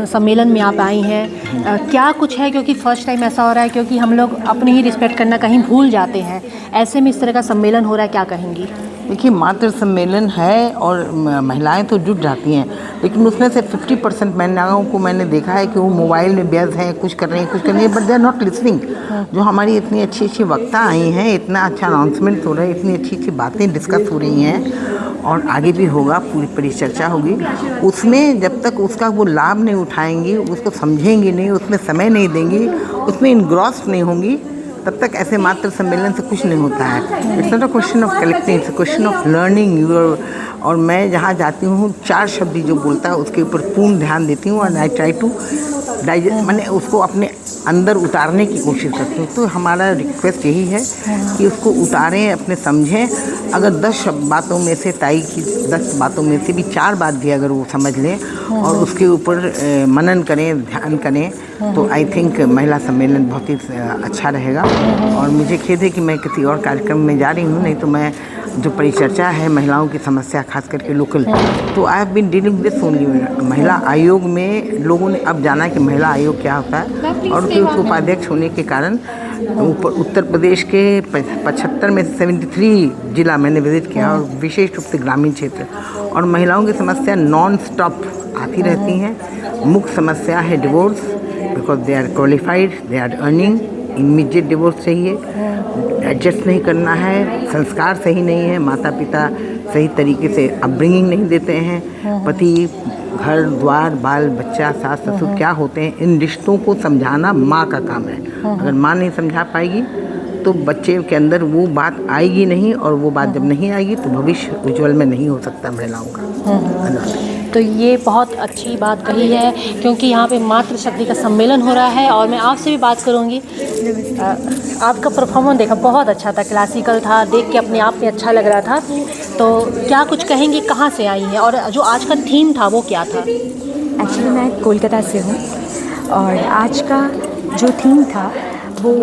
सम्मेलन में आप आई हैं, क्या कुछ है, क्योंकि फ़र्स्ट टाइम ऐसा हो रहा है, क्योंकि हम लोग अपनी ही रिस्पेक्ट करना कहीं भूल जाते हैं, ऐसे में इस तरह का सम्मेलन हो रहा है, क्या कहेंगी? देखिए, मातृ सम्मेलन है और महिलाएं तो जुट जाती हैं, लेकिन उसमें से 50% महिलाओं को मैंने देखा है कि वो मोबाइल में व्यस्त हैं, कुछ कर रही हैं, but they are not listening. जो हमारी इतनी अच्छी अच्छी वक्ता आई हैं, इतना अच्छा अनाउंसमेंट हो रहा है, इतनी अच्छी अच्छी बातें डिस्कस हो रही हैं और आगे भी होगा, पूरी परिचर्चा होगी, उसमें जब तक उसका वो लाभ नहीं उठाएंगी, उसको समझेंगी नहीं, उसमें समय नहीं देंगी, उसमें इनग्रॉस नहीं होंगी, तब तक ऐसे मातृ सम्मेलन से कुछ नहीं होता है। It's not a question of collecting, it's a question of learning. और मैं जहाँ जाती हूँ 4 शब्द जो बोलता है उसके ऊपर पूर्ण ध्यान देती हूँ और आई ट्राई टू डाइजेस्ट, मैंने उसको अपने अंदर उतारने की कोशिश करती हूँ। तो हमारा रिक्वेस्ट यही है कि उसको उतारें, अपने समझें। अगर 10 बातों में से ताई की 10 बातों में से भी 4 बात भी अगर वो समझ लें और उसके ऊपर मनन करें, ध्यान करें, तो आई थिंक महिला सम्मेलन बहुत ही अच्छा रहेगा। और मुझे खेद है कि मैं किसी और कार्यक्रम में जा रही हूँ, नहीं तो मैं जो परिचर्चा है महिलाओं की समस्या खास करके लोकल, तो I have been dealing this only. महिला आयोग में लोगों ने अब जाना कि महिला आयोग क्या होता है, और उसके उपाध्यक्ष होने के कारण उत्तर प्रदेश के 75 में से 73 जिला मैंने विजिट किया, और विशेष रूप से ग्रामीण क्षेत्र, और महिलाओं की समस्या नॉन स्टॉप आती रहती हैं। मुख्य समस्या है divorce, because they are qualified, they are earning, immediate divorce चाहिए, एडजस्ट नहीं करना है, संस्कार सही नहीं है, माता पिता सही तरीके से अपब्रिंगिंग नहीं देते हैं, पति, घर द्वार, बाल बच्चा, सास ससुर क्या होते हैं, इन रिश्तों को समझाना माँ का काम है। अगर माँ नहीं समझा पाएगी तो बच्चे के अंदर वो बात आएगी नहीं, और वो बात जब नहीं आएगी तो भविष्य उज्ज्वल में नहीं हो सकता महिलाओं का। तो ये बहुत अच्छी बात कही है, क्योंकि यहाँ पे मातृशक्ति का सम्मेलन हो रहा है। और मैं आपसे भी बात करूँगी, आपका परफॉर्मेंस देखा, बहुत अच्छा था, क्लासिकल था, देख के अपने आप में अच्छा लग रहा था। तो क्या कुछ कहेंगी, कहाँ से आई हैं, और जो आज का थीम था वो क्या था? एक्चुअली मैं कोलकाता से हूँ, और आज का जो थीम था वो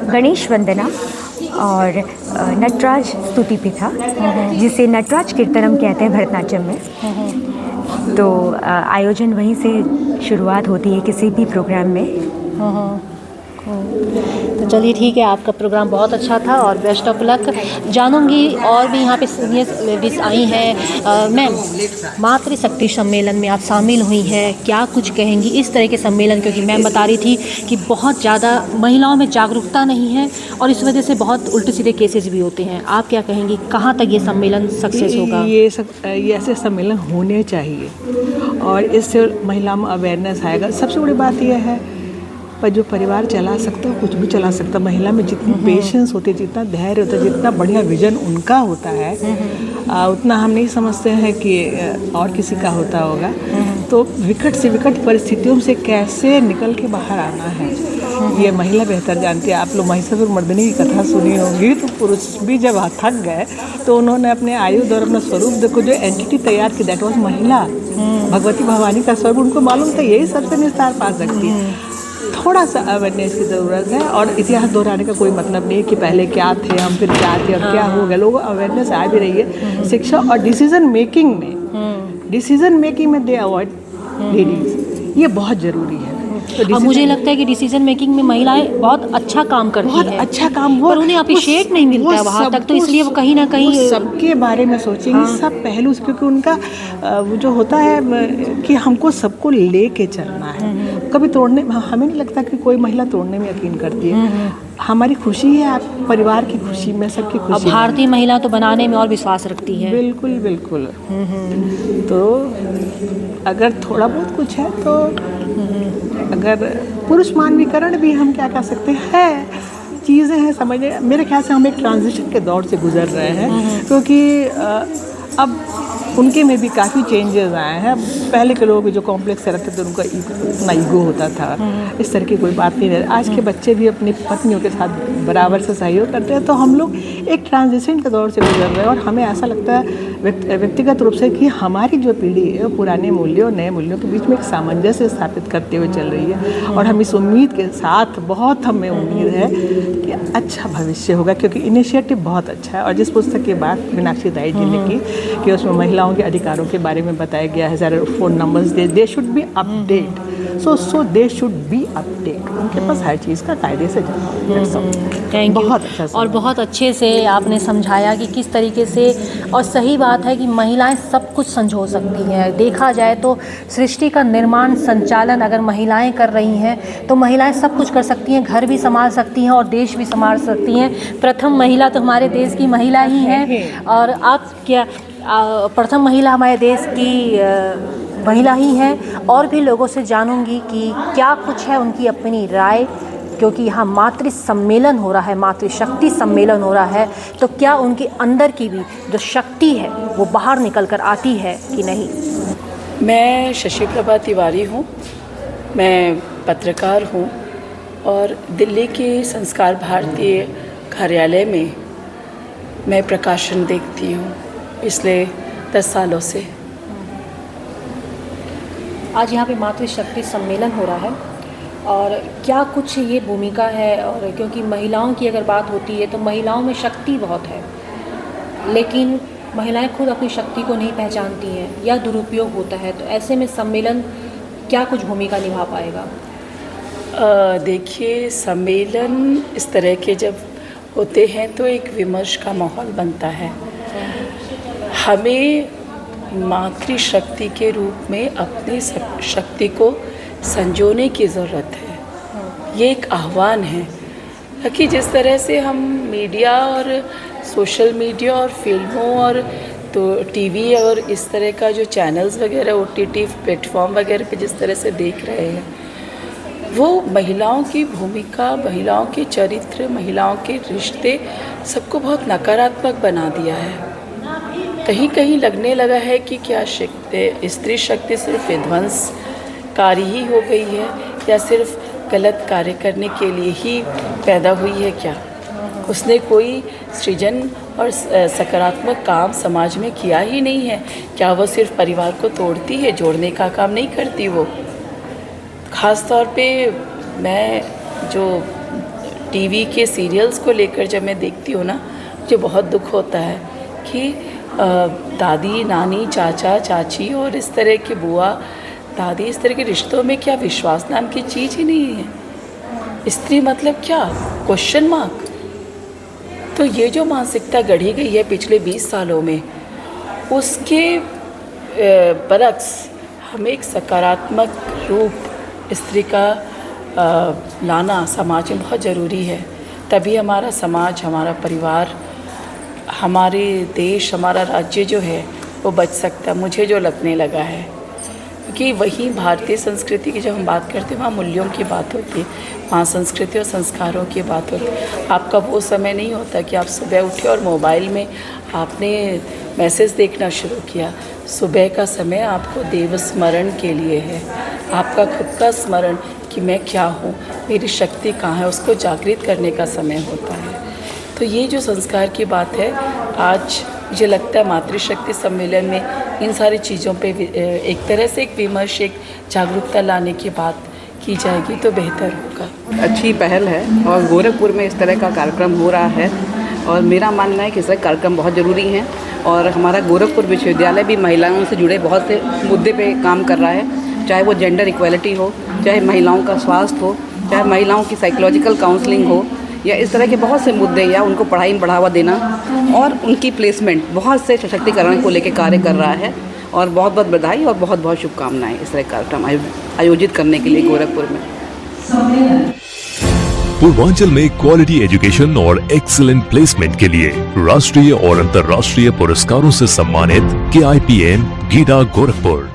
गणेश वंदना और नटराज स्तुति पे था, जिसे नटराज कीर्तनम कहते हैं भरतनाट्यम में। तो आयोजन वहीं से शुरुआत होती है किसी भी प्रोग्राम में। तो चलिए ठीक है, आपका प्रोग्राम बहुत अच्छा था और बेस्ट ऑफ लक। जानूंगी और भी यहाँ पे सीनियर लेडीज़ आई हैं। मैम, मातृशक्ति सम्मेलन में आप शामिल हुई हैं, क्या कुछ कहेंगी इस तरह के सम्मेलन, क्योंकि मैम बता रही थी कि बहुत ज़्यादा महिलाओं में जागरूकता नहीं है और इस वजह से बहुत उल्टे सीधे केसेस भी होते हैं। आप क्या कहेंगी, कहाँ तक ये सम्मेलन सक्सेस होगा? ये ऐसे सम्मेलन होने चाहिए और इससे महिलाओं में अवेयरनेस आएगा। सबसे बड़ी बात यह है, पर जो परिवार चला सकता है कुछ भी चला सकता है। महिला में जितनी पेशेंस होती है, जितना धैर्य होता है, जितना बढ़िया विजन उनका होता है, उतना हम नहीं समझते हैं कि और किसी का होता होगा। तो विकट से विकट परिस्थितियों से कैसे निकल के बाहर आना है, ये महिला बेहतर जानती है। आप लोग महिषासुर मर्दिनी की कथा सुनी होगी, तो पुरुष भी जब थक गए तो उन्होंने अपने आयुध और अपना स्वरूप देखो, जो एंटिटी तैयार की, दैट वाज महिला। भगवती भवानी का स्वरूप उनको मालूम था, यही सबसे निस्तार पा सकती है। थोड़ा सा अवेयरनेस की ज़रूरत है, और इतिहास दोहराने का कोई मतलब नहीं है कि पहले क्या थे हम, फिर क्या थे और क्या हो गया। लोगों को अवेयरनेस आ भी रही है। शिक्षा और डिसीजन मेकिंग में दे अवॉइड लेडीज़, ये बहुत ज़रूरी है। तो मुझे लगता है कि डिसीजन मेकिंग में महिलाएं बहुत अच्छा काम करती हैं, बहुत अच्छा काम, पर उन्हें अप्रिशिएट नहीं मिलता है वहाँ तक, तो इसलिए वो कहीं ना कहीं सबके बारे में सोचेंगी, सब पहलू, क्योंकि उनका वो जो होता है कि हमको सबको लेके चलना है, कभी तोड़ने, हमें नहीं लगता कि कोई महिला तोड़ने में यकीन करती है। हमारी खुशी है, आप परिवार की खुशी में, सबकी खुशी। भारतीय महिला तो बनाने में और विश्वास रखती है। बिल्कुल बिल्कुल। तो अगर थोड़ा बहुत कुछ है तो अगर पुरुष मानवीकरण भी हम क्या कह सकते हैं, चीज़ें हैं, समझने मेरे ख्याल से हम एक ट्रांजिशन के दौर से गुजर रहे हैं, क्योंकि अब उनके में भी काफ़ी चेंजेस आए हैं। पहले के लोग जो कॉम्प्लेक्स रहते थे, उनका इतना ईगो होता था, इस तरह की कोई बात नहीं रही। आज के बच्चे भी अपनी पत्नियों के साथ बराबर से सहयोग करते हैं। तो हम लोग एक ट्रांजिशन के दौर से गुजर रहे हैं, और हमें ऐसा लगता है व्यक्तिगत रूप से कि हमारी जो पीढ़ी है वो पुराने मूल्यों और नए मूल्यों के बीच में एक सामंजस्य स्थापित करते हुए चल रही है। और हम इस उम्मीद के साथ, बहुत हमें उम्मीद है कि अच्छा भविष्य होगा, क्योंकि इनिशिएटिव बहुत अच्छा है। और जिस पुस्तक की बात मीनाक्षी दाई जी ने की कि उसमें महिलाओं महिलाओं के अधिकारों के बारे में बताया गया है, सारे phone numbers they should be update, so they should be update, उनके पास हर चीज़ का कायदे से थैंक यू। बहुत अच्छा और बहुत अच्छे से आपने समझाया कि किस तरीके से, और सही बात है कि महिलाएं सब कुछ संजो सकती हैं। देखा जाए तो सृष्टि का निर्माण संचालन अगर महिलाएं कर रही हैं तो महिलाएं सब कुछ कर सकती हैं, घर भी संभाल सकती हैं और देश भी संभाल सकती हैं। प्रथम महिला तो हमारे देश की महिला ही हैं, और आप क्या प्रथम महिला हमारे देश की महिला ही हैं। और भी लोगों से जानूंगी कि क्या कुछ है उनकी अपनी राय, क्योंकि यहाँ मातृ सम्मेलन हो रहा है, मातृशक्ति सम्मेलन हो रहा है, तो क्या उनके अंदर की भी जो शक्ति है वो बाहर निकल कर आती है कि नहीं। मैं शशि प्रभा तिवारी हूँ, मैं पत्रकार हूँ और दिल्ली के संस्कार भारतीय कार्यालय में मैं प्रकाशन देखती हूँ पिछले 10 सालों से। आज यहाँ पे मातृशक्ति सम्मेलन हो रहा है, और क्या कुछ ये भूमिका है, और क्योंकि महिलाओं की अगर बात होती है तो महिलाओं में शक्ति बहुत है, लेकिन महिलाएं खुद अपनी शक्ति को नहीं पहचानती हैं या दुरुपयोग होता है, तो ऐसे में सम्मेलन क्या कुछ भूमिका निभा पाएगा। देखिए, सम्मेलन इस तरह के जब होते हैं तो एक विमर्श का माहौल बनता है। हमें मातृशक्ति के रूप में अपनी शक्ति को संजोने की ज़रूरत है। ये एक आह्वान है कि जिस तरह से हम मीडिया और सोशल मीडिया और फिल्मों और तो टीवी और इस तरह का जो चैनल्स वगैरह OTT प्लेटफॉर्म वगैरह पे जिस तरह से देख रहे हैं, वो महिलाओं की भूमिका, महिलाओं के चरित्र, महिलाओं के रिश्ते सबको बहुत नकारात्मक बना दिया है। कहीं कहीं लगने लगा है कि क्या स्त्री शक्ति सिर्फ विध्वंसकारी ही हो गई है, या सिर्फ गलत कार्य करने के लिए ही पैदा हुई है। क्या उसने कोई सृजन और सकारात्मक काम समाज में किया ही नहीं है? क्या वो सिर्फ परिवार को तोड़ती है, जोड़ने का काम नहीं करती? वो ख़ास तौर पे मैं जो टीवी के सीरियल्स को लेकर जब मैं देखती हूँ ना, मुझे बहुत दुख होता है कि दादी, नानी, चाचा, चाची और इस तरह की बुआ, दादी, इस तरह के रिश्तों में क्या विश्वास नाम की चीज़ ही नहीं है। स्त्री मतलब क्या? Question mark. तो ये जो मानसिकता गढ़ी गई है पिछले 20 सालों में, उसके बरक्स हमें एक सकारात्मक रूप स्त्री का लाना समाज में बहुत ज़रूरी है। तभी हमारा समाज, हमारा परिवार, हमारे देश, हमारा राज्य जो है वो बच सकता। मुझे जो लगने लगा है कि वही भारतीय संस्कृति की जब हम बात करते हैं वहाँ मूल्यों की बात होती है, वहाँ संस्कृति और संस्कारों की बात होती है। आपका वो समय नहीं होता कि आप सुबह उठे और मोबाइल में आपने मैसेज देखना शुरू किया। सुबह का समय आपको देव स्मरण के लिए है, आपका खुद का स्मरण कि मैं क्या हूँ, मेरी शक्ति कहाँ है, उसको जागृत करने का समय होता है। तो ये जो संस्कार की बात है, आज मुझे लगता है मातृशक्ति सम्मेलन में इन सारी चीज़ों पे एक तरह से एक विमर्श, एक जागरूकता लाने की बात की जाएगी तो बेहतर होगा। अच्छी पहल है और गोरखपुर में इस तरह का कार्यक्रम हो रहा है, और मेरा मानना है कि इस तरह कार्यक्रम बहुत ज़रूरी हैं। और हमारा गोरखपुर विश्वविद्यालय भी महिलाओं से जुड़े बहुत से मुद्दे पे काम कर रहा है, चाहे वो जेंडर इक्वालिटी हो, चाहे महिलाओं का स्वास्थ्य हो, चाहे महिलाओं की साइकोलॉजिकल काउंसलिंग हो, या इस तरह के बहुत से मुद्दे, या उनको पढ़ाई में बढ़ावा देना और उनकी प्लेसमेंट, बहुत से सशक्तिकरण को लेकर कार्य कर रहा है। और बहुत बहुत बधाई और बहुत बहुत शुभकामनाएं इस तरह कार्यक्रम आयोजित करने के लिए गोरखपुर में। पूर्वांचल में क्वालिटी एजुकेशन और एक्सीलेंट प्लेसमेंट के लिए राष्ट्रीय और अंतर्राष्ट्रीय पुरस्कारों से सम्मानित KIPM गीडा गोरखपुर।